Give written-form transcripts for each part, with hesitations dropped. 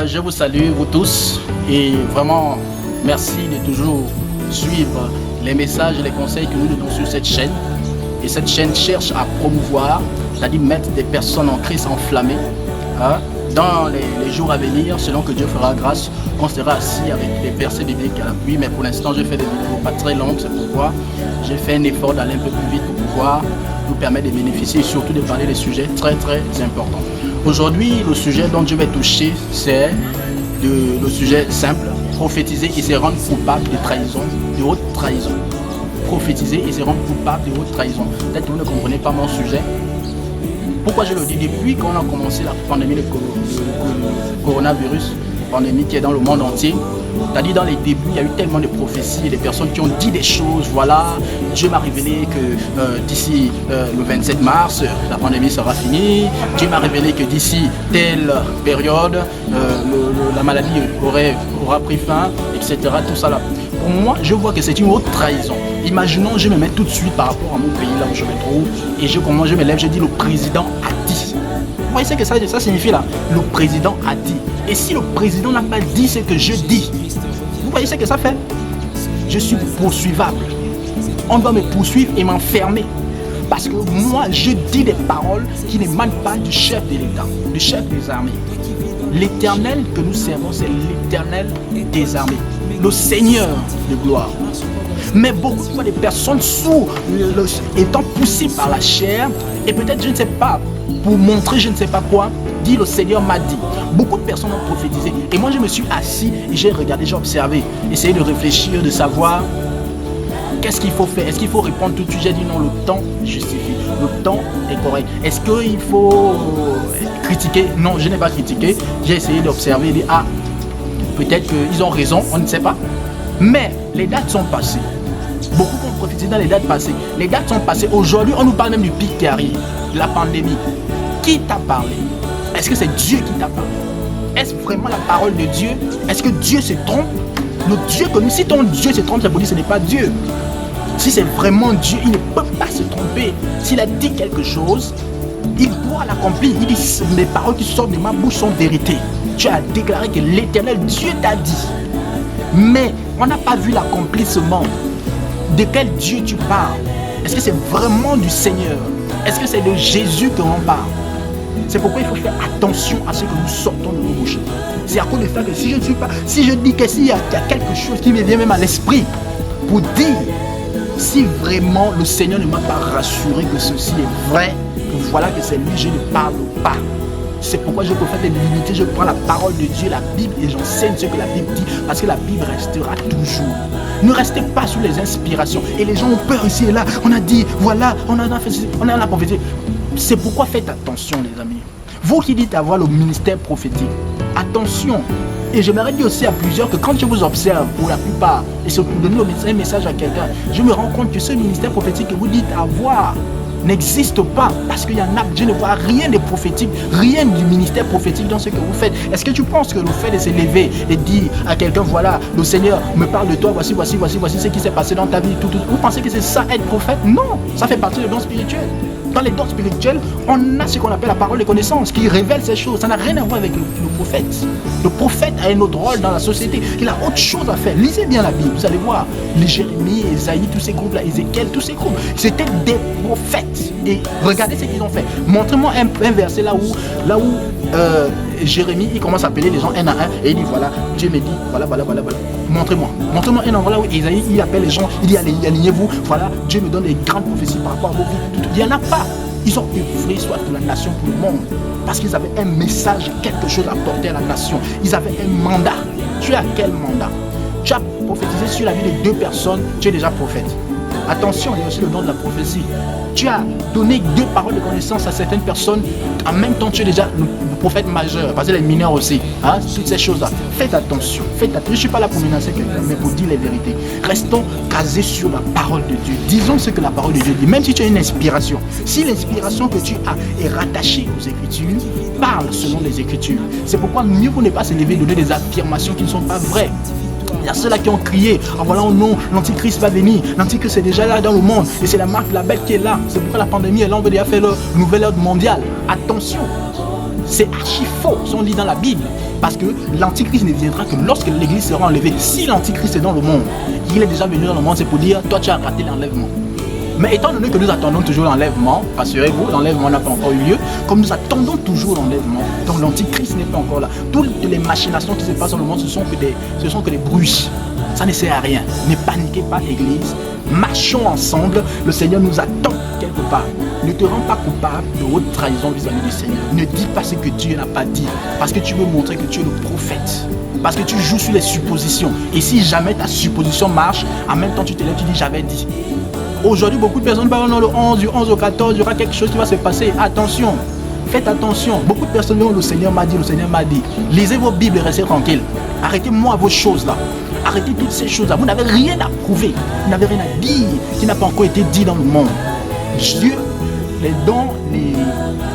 Je vous salue, vous tous, et vraiment, merci de toujours suivre les messages et les conseils que nous donnons sur cette chaîne. Et cette chaîne cherche à promouvoir, c'est-à-dire mettre des personnes en Christ enflammées. Dans les jours à venir, selon que Dieu fera grâce, on sera assis avec des versets bibliques à l'appui. Mais pour l'instant, je fais des vidéos pas très longues, c'est pourquoi j'ai fait un effort d'aller un peu plus vite pour pouvoir nous permettre de bénéficier et surtout de parler des sujets très très importants. Aujourd'hui, le sujet dont je vais toucher, c'est le sujet simple, prophétiser et se rendre coupable de trahison, de haute trahison. Prophétiser et se rendre coupable de haute trahison. Peut-être que vous ne comprenez pas mon sujet. Pourquoi je le dis? Depuis qu'on a commencé la pandémie de coronavirus, pandémie qui est dans le monde entier, c'est-à-dire dans les débuts, il y a eu tellement de prophéties, des personnes qui ont dit des choses, voilà, Dieu m'a révélé que d'ici le 27 mars, la pandémie sera finie, Dieu m'a révélé que d'ici telle période, la maladie aura pris fin, etc. Tout ça là. Pour moi, je vois que c'est une haute trahison. Imaginons, je me mets tout de suite par rapport à mon pays, là où je me trouve, et je me lève, je dis le président a dit. Vous voyez ce que ça signifie là? Le président a dit. Et si le président n'a pas dit ce que je dis, vous voyez ce que ça fait? Je suis poursuivable. On doit me poursuivre et m'enfermer. Parce que moi, je dis des paroles qui n'émanent pas du chef de l'État, du chef des armées. L'Éternel que nous servons, c'est l'Éternel des armées, le Seigneur de gloire. Mais beaucoup de fois, des personnes étant poussées par la chair, et peut-être, je ne sais pas, pour montrer je ne sais pas quoi, dit le Seigneur m'a dit. Beaucoup de personnes ont prophétisé. Et moi, je me suis assis et j'ai regardé, j'ai observé, essayé de réfléchir, de savoir qu'est-ce qu'il faut faire. Est-ce qu'il faut répondre tout de suite? J'ai dit non, le temps justifie. Le temps est correct. Est-ce qu'il faut critiquer? Non, je n'ai pas critiqué. J'ai essayé d'observer et de dire, ah, peut-être qu'ils ont raison, on ne sait pas. Mais les dates sont passées. Beaucoup ont prophétisé dans les dates passées. Les dates sont passées. Aujourd'hui, on nous parle même du pic qui arrive, de la pandémie. Qui t'a parlé? Est-ce que c'est Dieu qui t'a parlé? Est-ce vraiment la parole de Dieu? Est-ce que Dieu se trompe? Le Dieu que nous, si ton Dieu se trompe, ça veut dire que ce n'est pas Dieu. Si c'est vraiment Dieu, il ne peut pas se tromper. S'il a dit quelque chose, il doit l'accomplir. Il dit, mes paroles qui sortent de ma bouche sont vérité. Tu as déclaré que l'Éternel, Dieu t'a dit. Mais on n'a pas vu l'accomplissement. De quel Dieu tu parles? Est-ce que c'est vraiment du Seigneur? Est-ce que c'est de Jésus que l'on parle? C'est pourquoi il faut faire attention à ce que nous sortons de nos bouches. C'est à cause de ça que si je dis que s'il y a quelque chose qui me vient même à l'esprit pour dire, si vraiment le Seigneur ne m'a pas rassuré que ceci est vrai, que voilà que c'est lui, je ne parle pas. C'est pourquoi je préfère des limités, je prends la parole de Dieu, la Bible, et j'enseigne ce que la Bible dit, parce que la Bible restera toujours. Ne restez pas sous les inspirations. Et les gens ont peur ici et là. On a dit, voilà, on a fait ceci, on a la prophétie. C'est pourquoi faites attention, les amis. Vous qui dites avoir le ministère prophétique, attention. Et j'aimerais dire aussi à plusieurs que quand je vous observe, pour la plupart, et c'est pour donner un message à quelqu'un, je me rends compte que ce ministère prophétique que vous dites avoir n'existe pas, parce qu'il y en a, je ne vois rien de prophétique, rien du ministère prophétique dans ce que vous faites. Est-ce que tu penses que le fait de se lever et dire à quelqu'un, voilà, le Seigneur me parle de toi, voici ce qui s'est passé dans ta vie, tout, vous pensez que c'est ça être prophète? Non, ça fait partie des dons spirituels. Dans les dons spirituels, on a ce qu'on appelle la parole de connaissance qui révèle ces choses. Ça n'a rien à voir avec le prophète. Le prophète a un autre rôle dans la société. Il a autre chose à faire. Lisez bien la Bible, vous allez voir. Les Jérémie, Esaïe, tous ces groupes-là, Ézéchiel, tous ces groupes, c'était des prophètes. Et regardez ce qu'ils ont fait. Montrez-moi un verset là où Jérémie, il commence à appeler les gens un à un et il dit voilà, Dieu me dit voilà. Montrez-moi un endroit là où Esaïe, il appelle les gens, il dit alignez-vous, voilà, Dieu me donne des grandes prophéties par rapport à vos vies. Il n'y en a pas. Ils ont œuvré soit pour la nation, pour le monde, parce qu'ils avaient un message, quelque chose à porter à la nation. Ils avaient un mandat. Tu as quel mandat? Tu as prophétisé sur la vie de 2 personnes, tu es déjà prophète. Attention, il y a aussi le don de la prophétie. Tu as donné 2 paroles de connaissance à certaines personnes, en même temps tu es déjà le prophète majeur, parce que les mineurs aussi, hein, toutes ces choses-là. Faites attention, Je ne suis pas là pour menacer quelqu'un, mais pour dire les vérités. Restons casés sur la parole de Dieu. Disons ce que la parole de Dieu dit, même si tu as une inspiration. Si l'inspiration que tu as est rattachée aux Écritures, parle selon les Écritures. C'est pourquoi mieux vaut ne pas se lever et donner des affirmations qui ne sont pas vraies. Il y a ceux-là qui ont crié, ah voilà, oh non, l'antichrist va venir, l'antichrist est déjà là dans le monde, et c'est la marque de la bête qui est là. C'est pourquoi la pandémie est là, on veut déjà faire le nouvel ordre mondial. Attention, C'est archi faux, si on lit dans la Bible. Parce que l'Antichrist ne viendra que lorsque l'Église sera enlevée. Si l'Antichrist est dans le monde, il est déjà venu dans le monde, c'est pour dire, toi tu as raté l'enlèvement. Mais étant donné que nous attendons toujours l'enlèvement, rassurez-vous, l'enlèvement n'a pas encore eu lieu, comme nous attendons toujours l'enlèvement, donc l'Antichrist n'est pas encore là. Toutes les machinations qui se passent dans le monde, ce sont que des bruits. Ça ne sert à rien. Ne paniquez pas, Église. Marchons ensemble. Le Seigneur nous attend quelque part. Ne te rends pas coupable de haute trahison vis-à-vis du Seigneur. Ne dis pas ce que Dieu n'a pas dit. Parce que tu veux montrer que tu es le prophète. Parce que tu joues sur les suppositions. Et si jamais ta supposition marche, en même temps tu te lèves, tu dis j'avais dit. Aujourd'hui, beaucoup de personnes parlent dans le 11, du 11 au 14, il y aura quelque chose qui va se passer. Attention, faites attention. Beaucoup de personnes disent le Seigneur m'a dit, le Seigneur m'a dit. Lisez vos Bibles et restez tranquilles. Arrêtez-moi vos choses là. Arrêtez toutes ces choses là. Vous n'avez rien à prouver. Vous n'avez rien à dire qui n'a pas encore été dit dans le monde. Dieu,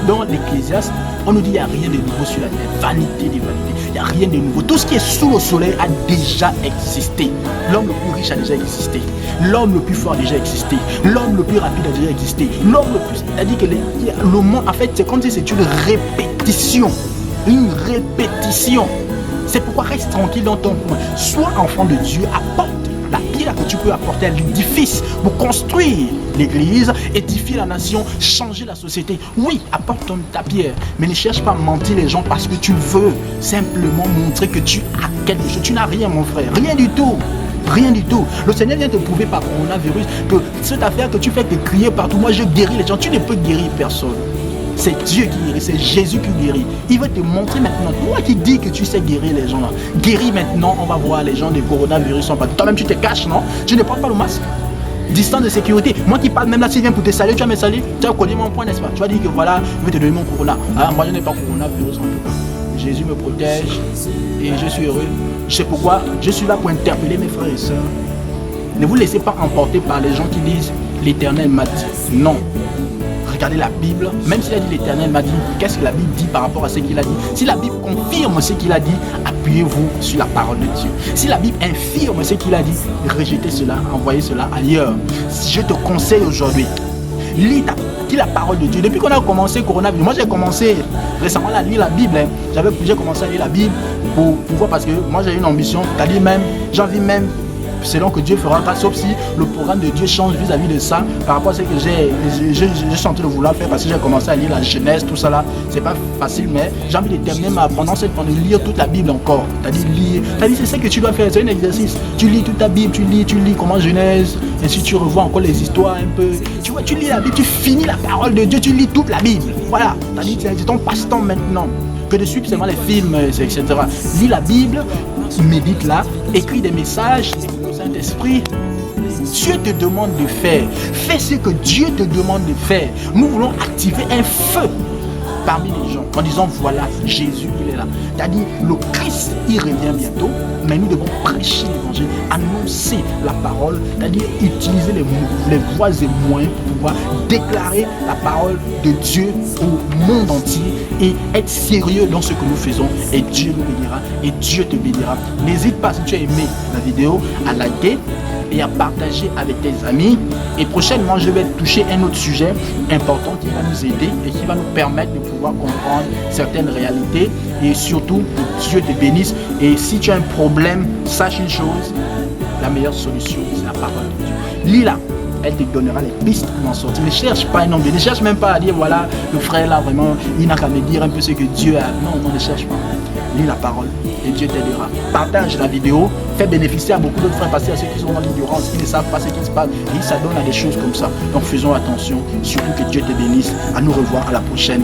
dans l'Ecclésiaste, on nous dit qu'il n'y a rien de nouveau sur la terre. Vanité des vanités. Il n'y a rien de nouveau. Tout ce qui est sous le soleil a déjà existé. L'homme le plus riche a déjà existé. L'homme le plus fort a déjà existé. L'homme le plus rapide a déjà existé. L'homme le plus... C'est-à-dire que le monde, en fait, c'est comme si c'est une répétition. Une répétition. C'est pourquoi reste tranquille dans ton coin. Sois enfant de Dieu, apporte la pierre que tu peux apporter à l'édifice pour construire l'église, édifier la nation, changer la société. Oui, apporte ta pierre, mais ne cherche pas à mentir les gens parce que tu veux simplement montrer que tu as quelque chose. Tu n'as rien, mon frère, rien du tout. Rien du tout. Le Seigneur vient te prouver par coronavirus que cette affaire que tu fais te crier partout, moi je guéris les gens, tu ne peux guérir personne. C'est Dieu qui guérit, c'est Jésus qui guérit. Il veut te montrer maintenant. Toi qui dis que tu sais guérir les gens là, guéris maintenant, on va voir les gens des coronavirus. Toi-même tu te caches, non? Tu ne portes pas le masque. Distance de sécurité. Moi qui parle même là, si je viens pour te saluer, tu vas me saluer. Tu as connu mon point, n'est-ce pas? Tu vas dire que voilà, je vais te donner mon corona. Ah, moi je n'ai pas coronavirus en tout cas. Jésus me protège et je suis heureux. Je sais pourquoi. Je suis là pour interpeller mes frères et sœurs. Ne vous laissez pas emporter par les gens qui disent l'Éternel m'a dit. Non. Regardez la Bible, même s'il a dit l'Éternel m'a dit, qu'est-ce que la Bible dit par rapport à ce qu'il a dit? Si la Bible confirme ce qu'il a dit, appuyez-vous sur la parole de Dieu. Si la Bible infirme ce qu'il a dit, rejetez cela, envoyez cela ailleurs. Si je te conseille aujourd'hui, lis la parole de Dieu. Depuis qu'on a commencé coronavirus, moi j'ai commencé récemment à lire la Bible. J'ai commencé à lire la Bible pour pouvoir, parce que moi j'ai une ambition, c'est-à-dire même, j'ai envie même, selon que Dieu fera, sauf si le programme de Dieu change vis-à-vis de ça, par rapport à ce que j'ai senti de vouloir faire, parce que j'ai commencé à lire la Genèse, tout ça là, c'est pas facile, mais j'ai envie de terminer pendant cette pandémie, de lire toute la Bible encore, c'est-à-dire lire, c'est ce que tu dois faire, c'est un exercice, tu lis toute ta Bible, tu lis comment Genèse, et si tu revois encore les histoires un peu, tu vois, tu lis la Bible, tu finis la parole de Dieu, tu lis toute la Bible, voilà, c'est ton passe-temps maintenant, que de suivre seulement les films, etc. Lis la Bible, médite là, écris des messages, Saint-Esprit, Dieu te demande de faire. Fais ce que Dieu te demande de faire. Nous voulons activer un feu parmi les gens en disant voilà, Jésus il est là. C'est-à-dire le Christ il revient bientôt, mais nous devons prêcher l'évangile, annoncer la parole, c'est-à-dire utiliser les voies et moyens pour pouvoir déclarer la parole de Dieu au monde entier et être sérieux dans ce que nous faisons, et Dieu nous bénira et Dieu te bénira. N'hésite pas, si tu as aimé la vidéo, à liker et à partager avec tes amis. Et prochainement, je vais toucher un autre sujet important qui va nous aider et qui va nous permettre de pouvoir comprendre certaines réalités, et surtout que Dieu te bénisse. Et si tu as un problème, sache une chose, la meilleure solution, c'est la parole de Dieu. Lis-la, elle te donnera les pistes pour en sortir. Ne cherche pas un homme, ne cherche même pas à dire voilà, le frère là vraiment, il n'a qu'à me dire un peu ce que Dieu a. Non, ne cherche pas. Lis la parole et Dieu t'aidera. Partage la vidéo, fais bénéficier à beaucoup d'autres frères, parce qu'il y a ceux qui sont dans l'ignorance, qui ne savent pas ce qui se passe, et ça donne à des choses comme ça. Donc faisons attention, surtout que Dieu te bénisse. À nous revoir à la prochaine.